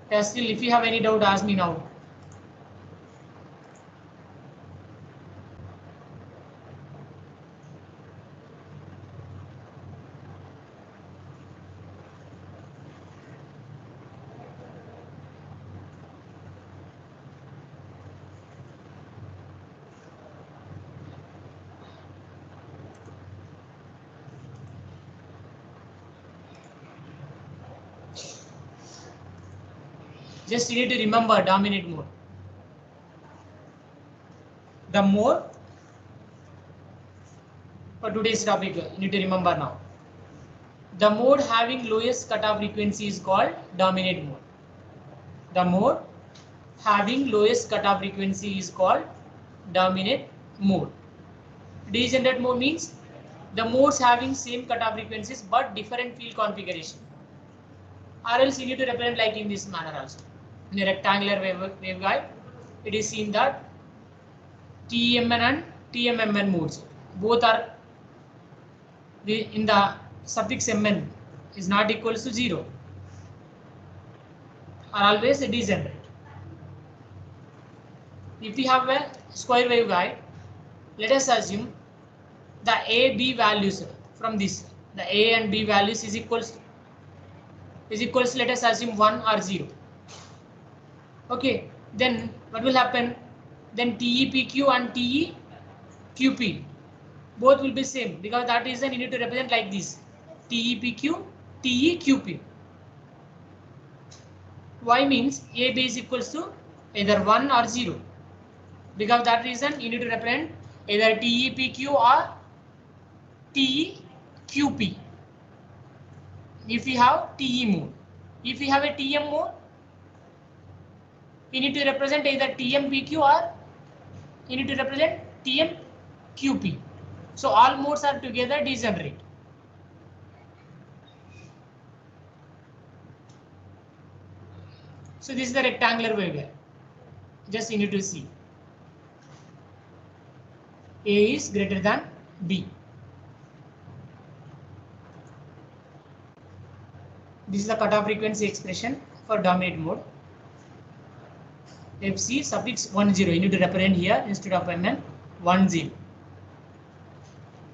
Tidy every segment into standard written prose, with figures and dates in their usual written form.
Still, if you have any doubt, ask me now. Just you need to remember dominant mode. The mode for today's topic, you need to remember now. The mode having lowest cutoff frequency is called dominant mode. The mode having lowest cutoff frequency is called dominant mode. Degenerate mode means the modes having same cutoff frequencies but different field configuration. Or else you need to represent like in this manner also. In a rectangular waveguide, it is seen that TEMN and TMMN modes both are in the suffix mn is not equal to 0, are always degenerate. If we have a square waveguide, let us assume the A, B values from this, the A and B values is equals let us assume 1 or 0. Okay, then what will happen? Then TEPQ and TEQP both will be same, because that reason you need to represent like this, TEPQ, TEQP. Y means AB is equals to either 1 or 0. Because that reason you need to represent either TEPQ or TEQP. If we have TE mode. If we have a TM mode, you need to represent either TMPQ or you need to represent TMQP. So all modes are together degenerate. So this is the rectangular waveguide. Just you need to see. A is greater than B. This is the cutoff frequency expression for dominant mode. FC suffix 10, you need to represent here instead of MN 10.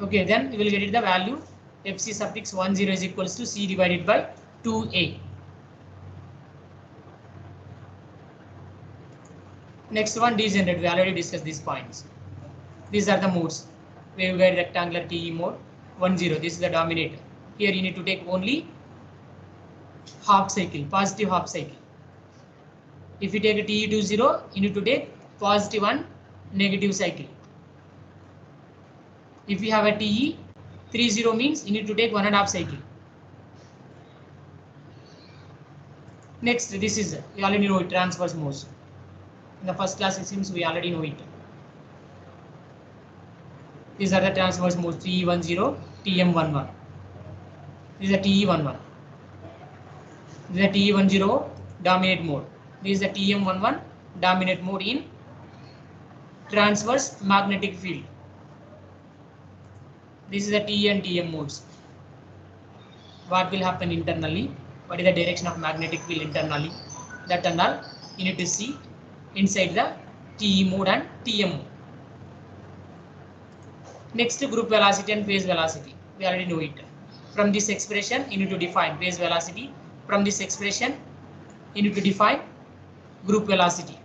Okay, then we will get the value FC suffix 10 is equals to C divided by 2A. Next one, degenerate. We already discussed these points. These are the modes. Waveguide rectangular TE mode 10. This is the dominator. Here you need to take only half cycle, positive half cycle. If you take a TE20, you need to take positive and negative cycle. If you have a TE30 means you need to take 1.5 cycle. Next, this is, you already know it, transverse modes. In the first class it seems we already know it. These are the transverse modes, TE10, TM11. This is a TE11. This is a TE10 dominate mode. This is the TM11 dominate mode in transverse magnetic field. This is the TE and TM modes. What will happen internally? What is the direction of magnetic field internally? That and all you need to see inside the TE mode and TM mode. Next, group velocity and phase velocity. We already know it. From this expression, you need to define phase velocity. From this expression, you need to define group velocity.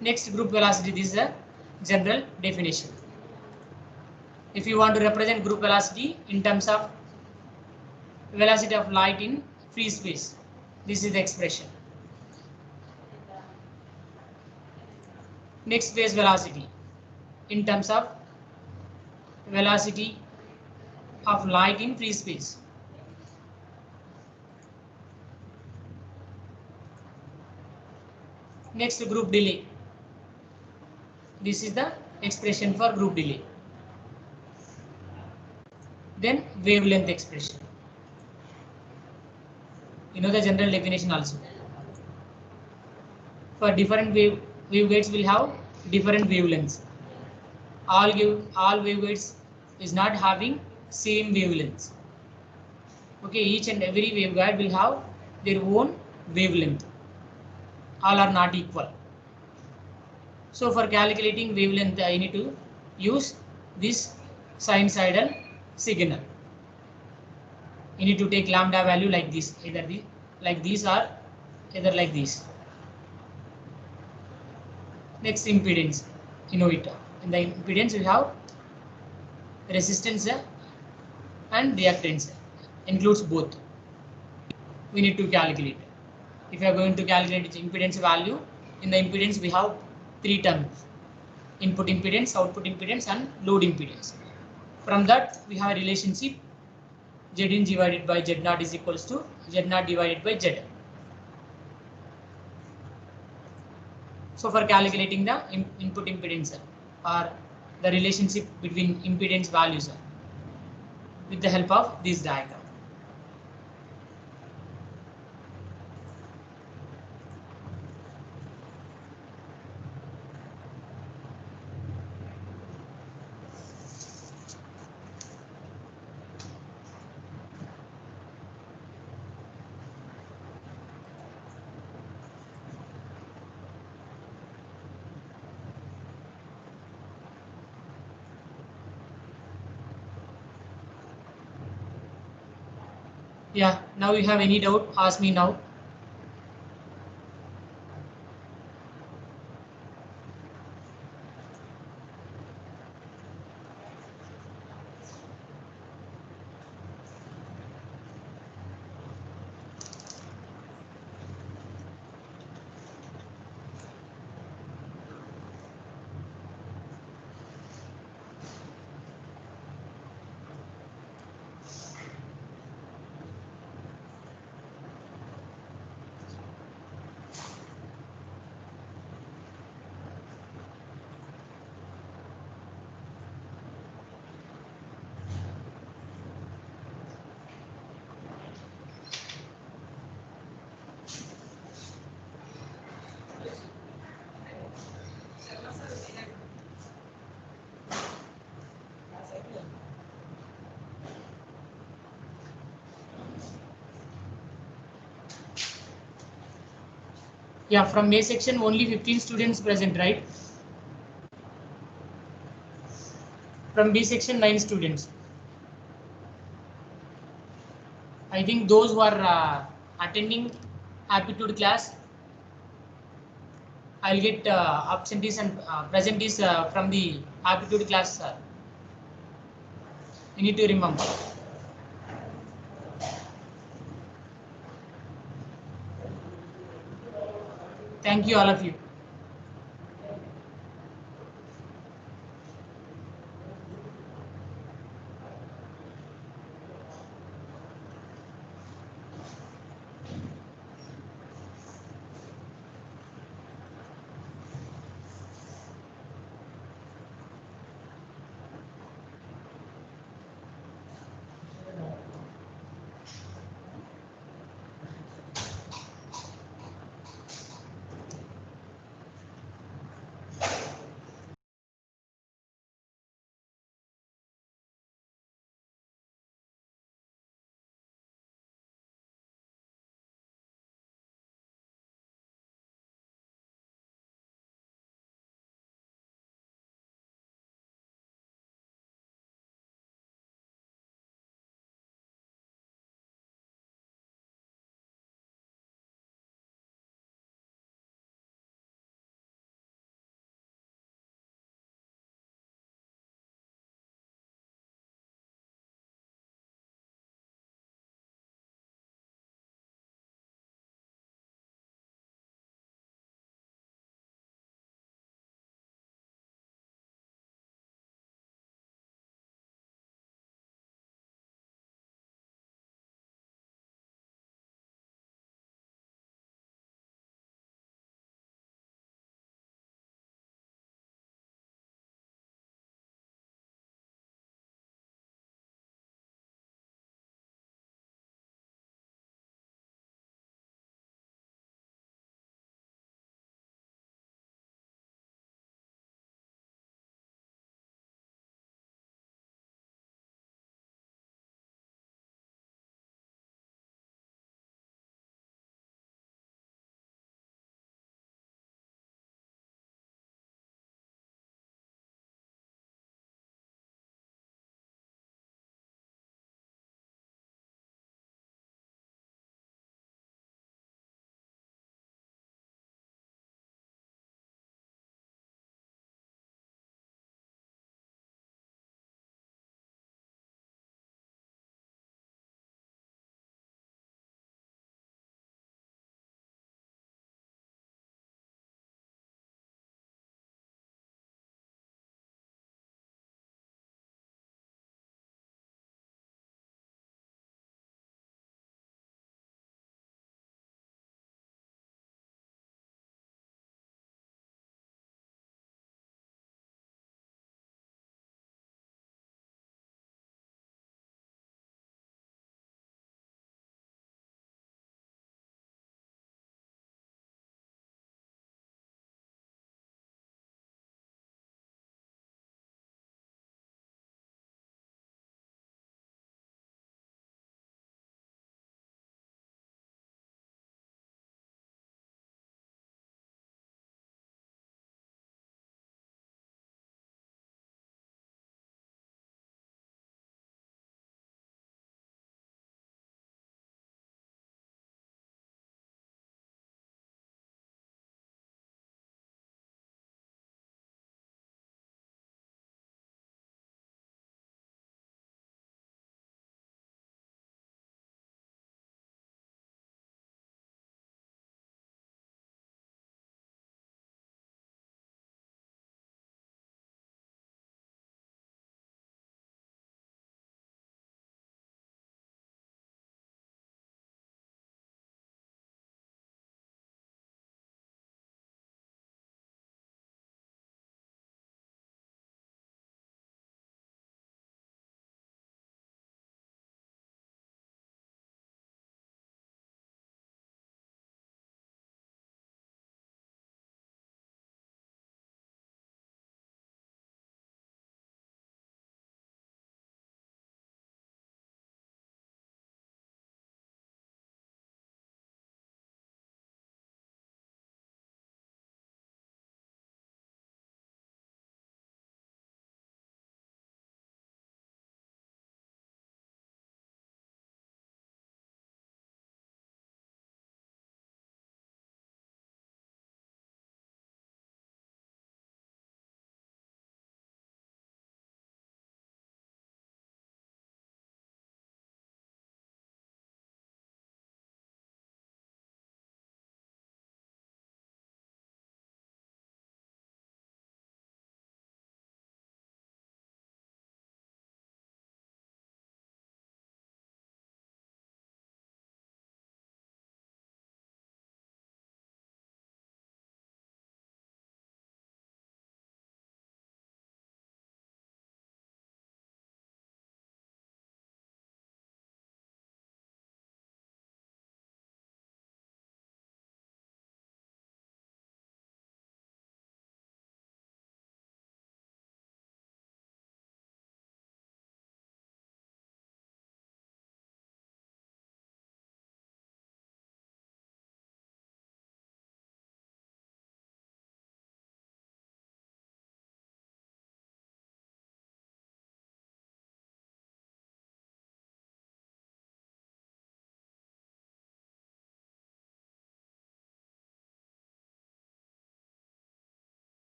Next, group velocity, this is a general definition. If you want to represent group velocity in terms of velocity of light in free space, this is the expression. Next, phase velocity in terms of velocity of light in free space. Next, group delay. This is the expression for group delay. Then wavelength expression. You know the general definition also. For different waveguides will have different wavelengths. All waveguides is not having same wavelengths. Okay, each and every waveguide will have their own wavelength. All are not equal. So for calculating wavelength, I need to use this sinusoidal signal. You need to take lambda value like this, either like these or either like this. Next, impedance. You know it. In the impedance we have resistance and reactance. Includes both. We need to calculate. If you are going to calculate its impedance value, in the impedance we have three terms: input impedance, output impedance, and load impedance. From that we have a relationship Zin divided by Z0 is equals to Z0 divided by Z. So for calculating the input impedance or the relationship between impedance values with the help of this diagram. Yeah, now you have any doubt, ask me now. Yeah, from A section only 15 students present, right? From B section 9 students. I think those who are attending aptitude class, I'll get absentees and presentees from the aptitude class. You need to remember. Thank you all of you.